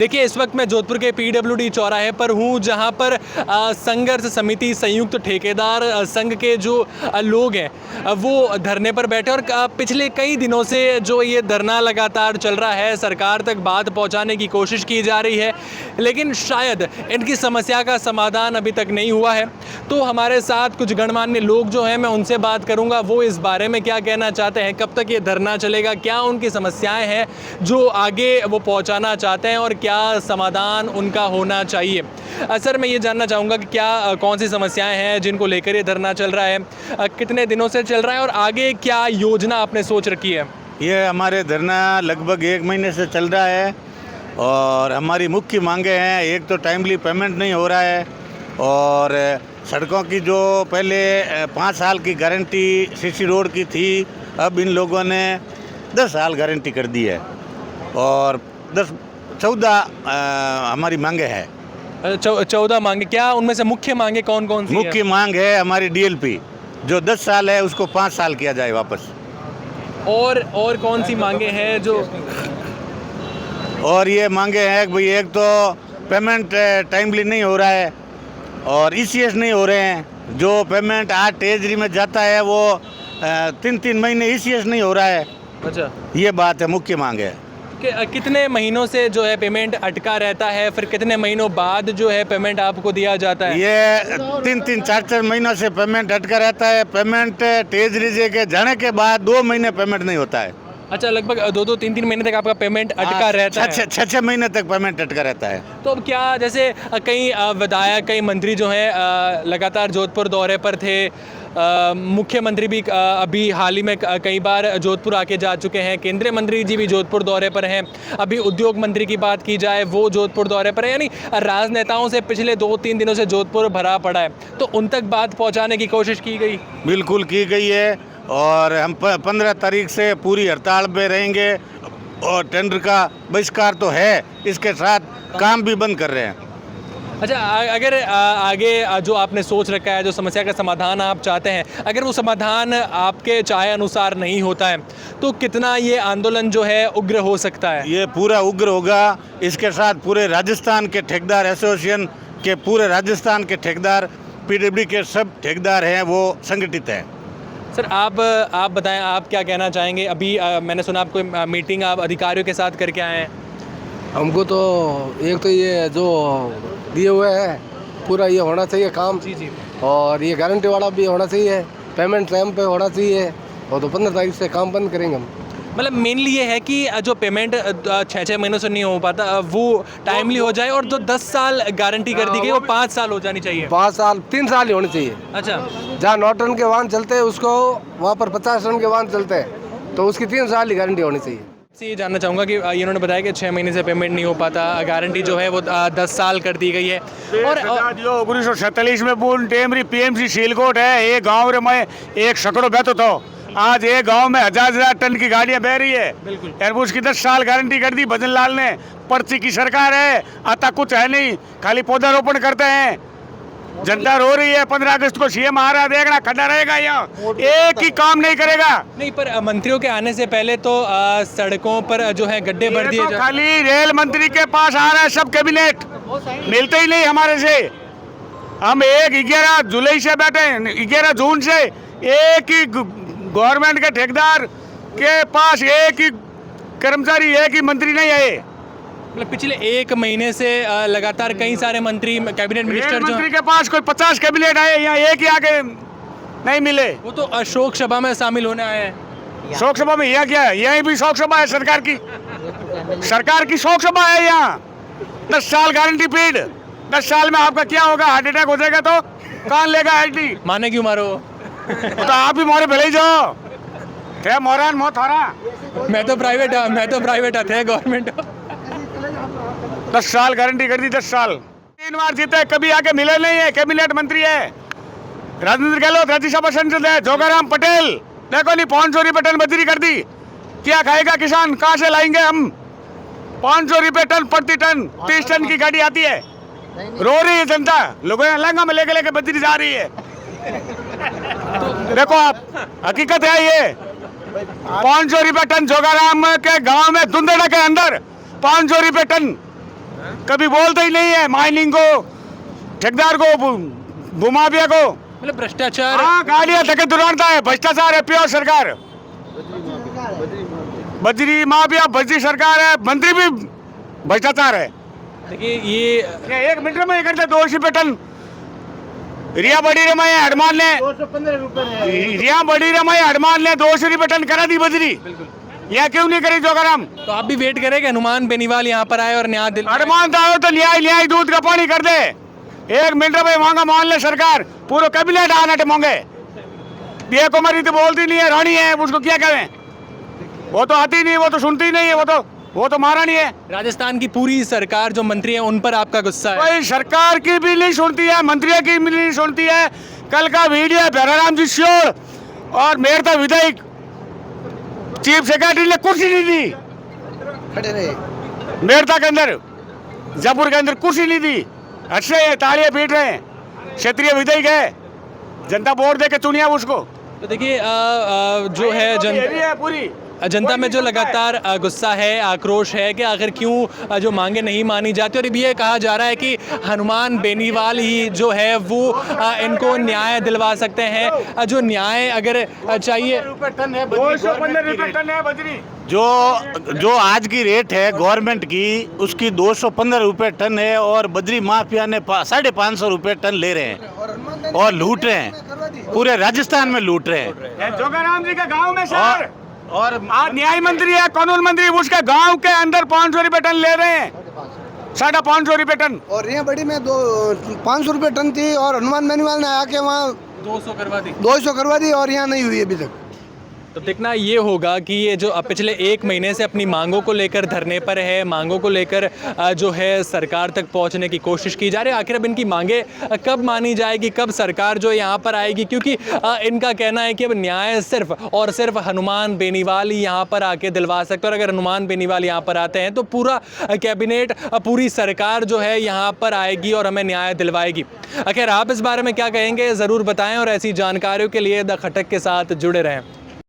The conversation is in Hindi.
देखिए, इस वक्त मैं जोधपुर के पीडब्ल्यूडी चौराहे पर हूँ, जहाँ पर संघर्ष समिति संयुक्त ठेकेदार संघ के जो लोग हैं वो धरने पर बैठे और पिछले कई दिनों से जो ये धरना लगातार चल रहा है, सरकार तक बात पहुँचाने की कोशिश की जा रही है, लेकिन शायद इनकी समस्या का समाधान अभी तक नहीं हुआ है। तो हमारे साथ कुछ गणमान्य लोग जो हैं, मैं उनसे बात करूँगा, वो इस बारे में क्या कहना चाहते हैं, कब तक ये धरना चलेगा, क्या उनकी समस्याएँ हैं जो आगे वो पहुँचाना चाहते हैं और क्या समाधान उनका होना चाहिए। सर, मैं ये जानना चाहूँगा कि क्या कौन सी समस्याएं हैं जिनको लेकर ये धरना चल रहा है, कितने दिनों से चल रहा है और आगे क्या योजना आपने सोच रखी है? ये हमारे धरना लगभग 1 महीने से चल रहा है और हमारी मुख्य मांगे हैं। एक तो टाइमली पेमेंट नहीं हो रहा है और सड़कों की जो पहले 5 साल की गारंटी सीसी रोड की थी, अब इन लोगों ने 10 साल गारंटी कर दी है और 14 हमारी मांगे हैं। 14 मांगे, क्या उनमें से मुख्य मांगे कौन कौन सी मुख्य मांग है हमारी डीएलपी जो 10 साल है उसको 5 साल किया जाए वापस। और कौन सी मांगे हैं जो? और ये मांगे हैं कि भाई एक तो पेमेंट टाइमली नहीं हो रहा है और ईसीएस नहीं हो रहे हैं। जो पेमेंट आज ट्रेजरी में जाता है वो 3-3 महीने ईसीएस नहीं हो रहा है। अच्छा, ये बात है, मुख्य मांग है। कितने महीनों से जो है पेमेंट अटका रहता है, फिर कितने महीनों बाद जो है पेमेंट आपको दिया जाता है? ये 3-3, 4-4 महीनों से पेमेंट अटका रहता है। पेमेंट ट्रेजरी के जाने के बाद 2 महीने पेमेंट नहीं होता है। अच्छा, लगभग 2-2, 3-3 महीने तक आपका पेमेंट अटका रहता है? 6 महीने तक पेमेंट अटका रहता है। तो अब क्या, जैसे कई विधायक, कई मंत्री जो हैं लगातार जोधपुर दौरे पर थे, मुख्यमंत्री भी अभी हाल ही में कई बार जोधपुर आके जा चुके हैं, केंद्रीय मंत्री जी भी जोधपुर दौरे पर हैं, अभी उद्योग मंत्री की बात की जाए वो जोधपुर दौरे पर है, यानी राजनेताओं से पिछले 2-3 दिनों से जोधपुर भरा पड़ा है। तो उन तक बात पहुंचाने की कोशिश की गई? बिल्कुल की गई है और हम 15 तारीख से पूरी हड़ताल पे रहेंगे और टेंडर का बहिष्कार तो है, इसके साथ काम भी बंद कर रहे हैं। अच्छा, अगर आगे जो आपने सोच रखा है, जो समस्या का समाधान आप चाहते हैं, अगर वो समाधान आपके चाहे अनुसार नहीं होता है तो कितना ये आंदोलन जो है उग्र हो सकता है? ये पूरा उग्र होगा। इसके साथ पूरे राजस्थान के ठेकेदार एसोसिएशन के पूरे राजस्थान के ठेकेदार, पीडब्ल्यूडी के सब ठेकेदार हैं वो संगठित हैं। सर, आप बताएं, आप क्या कहना चाहेंगे? अभी मैंने सुना आपको मीटिंग आप अधिकारियों के साथ करके आए हैं। हमको तो एक तो ये जो दिए हुए हैं पूरा ये होना चाहिए काम। जी। और ये गारंटी वाला भी होना चाहिए, पेमेंट टाइम पे होना चाहिए और तो 15 तारीख से काम बंद करेंगे हम। मतलब मेनली ये है कि जो पेमेंट 6 महीनों से नहीं हो पाता वो टाइमली हो जाए और जो 10 साल गारंटी कर दी गई वो 5 साल हो जानी चाहिए। 5 साल, 3 साल ही होनी चाहिए। अच्छा, जहाँ 9 टन के वाहन चलते हैं उसको वहाँ पर 50 टन के वाहन चलते हैं तो उसकी 3 साल ही गारंटी होनी चाहिए। ये जानना चाहूँगा कि इन्होंने बताया कि 6 महीने से पेमेंट नहीं हो पाता, गारंटी जो है वो 10 साल कर दी गई है। और 1947 में पूर्ण टेमरी पीएमसी सीलकोट है। ये गांव में एक सकड़ो बहतो तो आज एक गांव में 1000 टन की गाड़ियां बह रही है। बिल्कुल। एयरबस की 10 साल गारंटी कर दी भजन लाल ने। पर्ची की सरकार है, आता कुछ है नहीं, खाली पौधारोपण करते हैं। जनता रो रही है। 15 अगस्त को सीएम आ रहा, देखना खड़ा रहेगा यहाँ, एक ही काम नहीं करेगा। नहीं, पर मंत्रियों के आने से पहले तो सड़कों पर जो है गड्ढे भर दिए तो खाली रेल मंत्री के पास आ रहा है सब कैबिनेट, मिलते ही नहीं हमारे से। हम 11 जुलाई से बैठे हैं, 11 जून से एक ही गवर्नमेंट के ठेकेदार के पास एक ही कर्मचारी, एक ही मंत्री नहीं आए। मतलब पिछले 1 महीने से लगातार कई सारे मंत्री, कैबिनेट मिनिस्टर जो मंत्री के पास कोई 50 कैबिनेट आए, यहाँ एक ही आके नहीं मिले। वो तो अशोक सभा में शामिल होने आए हैं। शोक सभा में यहाँ क्या है? यहीं भी शोक सभा है सरकार की, सरकार की शोक सभा है यहाँ। 10 साल गारंटी पीरियड, 10 साल में आपका क्या होगा? हार्ट अटैक हो जाएगा तो कौन लेगा आईटी? माने क्यों मारो? तो आप ही मोरे भले जाओ, क्या मोरान मो थारा? मैं तो प्राइवेट थे, गवर्नमेंट। 10 साल गारंटी कर दी, 10 साल 3 बार जीते, कभी आके मिले नहीं है। कैबिनेट मंत्री है, राजेंद्र गहलोत राज्यसभा सांसद है, जोगाराम पटेल देखो नहीं 500 रुपये टन बजरी कर दी। क्या खाएगा किसान? कहाँ से लाएंगे हम? 500 रुपये टन प्रति टन, 30 टन की गाड़ी आती है। रो रही है जनता, लोगों ने लहंगा में लेके बजरी जा रही है। देखो आप, हकीकत है ये। 500 रुपये टन जोगाराम के गांव में धुंधेड़ा के अंदर 500 रुपये टन कभी बोलते ही नहीं है माइनिंग को, ठेकेदार को, भूमाफिया को। मतलब भ्रष्टाचार। हाँ, गाड़ियाँ धक्के दुरानता है, भ्रष्टाचार है, प्योर सरकार, बजरी माफिया, बजरी सरकार है, मंत्री भी भ्रष्टाचार है। देखिए ये 1 मिनट में करते 200 रुपये टन। रिया बड़ी रमाई हडमान ने 215 रुपये रिया बड़ी रमाई हडमान ने 200 रुपये टन करा दी बजरी। यह क्यों नहीं करी जोगाराम? तो आप भी वेट करें कि हनुमान बेनीवाल यहाँ पर आए और न्याय दिल हडमान तो तो न्याय दूध का पानी कर दे। 1 मिनट में मांगा मान ले सरकार, पूरा कैबिनेट आना मांगे। ये कुमारी तो बोलती नहीं है, रानी है, उसको क्या कहें? वो तो आती नहीं, वो तो सुनती नहीं है, वो तो महारानी है। राजस्थान की पूरी सरकार जो मंत्री है उन पर आपका गुस्सा है? कोई सरकार की भी नहीं सुनती है, मंत्रियों की भी नहीं सुनती है। कल का वीडियो भैराराम जी श्योर और मेयर था विधायक, चीफ सेक्रेटरी ने कुर्सी नहीं दी खड़े रहे मेरता के अंदर, जयपुर के अंदर कुर्सी नहीं दी। अच्छे है, तालियां पीट रहे हैं, क्षेत्रीय विधायक है, जनता वोट दे के चुनिया उसको। तो देखिए जो है पूरी जनता में जो लगातार गुस्सा है, आक्रोश है कि आखिर क्यों जो मांगे नहीं मानी जाती। और ये कहा जा रहा है कि हनुमान बेनीवाल ही जो है वो इनको न्याय दिलवा सकते हैं। जो न्याय अगर चाहिए, 215 रुपये टन है बजरी। जो आज की रेट है गवर्नमेंट की, उसकी 215 रुपये टन है और बजरी माफिया ने 550 रुपये टन ले रहे हैं और लूट रहे हैं, पूरे राजस्थान में लूट रहे हैं। जोगाराम जी के गांव में सर, और आज न्याय मंत्री है, कानून मंत्री, उसके गांव के अंदर 500 रुपये टन ले रहे हैं, 550 रुपये टन। और रिया बड़ी में 500 रुपये टन थी और हनुमान बेनीवाल ने आके वहाँ 200 करवा दी। 200 करवा दी और यहाँ नहीं हुई अभी तक। तो देखना ये होगा कि ये जो पिछले 1 महीने से अपनी मांगों को लेकर धरने पर है, मांगों को लेकर जो है सरकार तक पहुंचने की कोशिश की जा रही है। आखिर अब इनकी मांगे कब मानी जाएगी, कब सरकार जो यहाँ पर आएगी? क्योंकि इनका कहना है कि अब न्याय सिर्फ और सिर्फ हनुमान बेनीवाल ही यहाँ पर आके दिलवा सकते हैं। और अगर हनुमान बेनीवाल यहाँ पर आते हैं तो पूरा कैबिनेट, पूरी सरकार जो है यहाँ पर आएगी और हमें न्याय दिलवाएगी। आखिर आप इस बारे में क्या कहेंगे, ज़रूर बताएँ और ऐसी जानकारियों के लिए द खटक के साथ जुड़े रहें।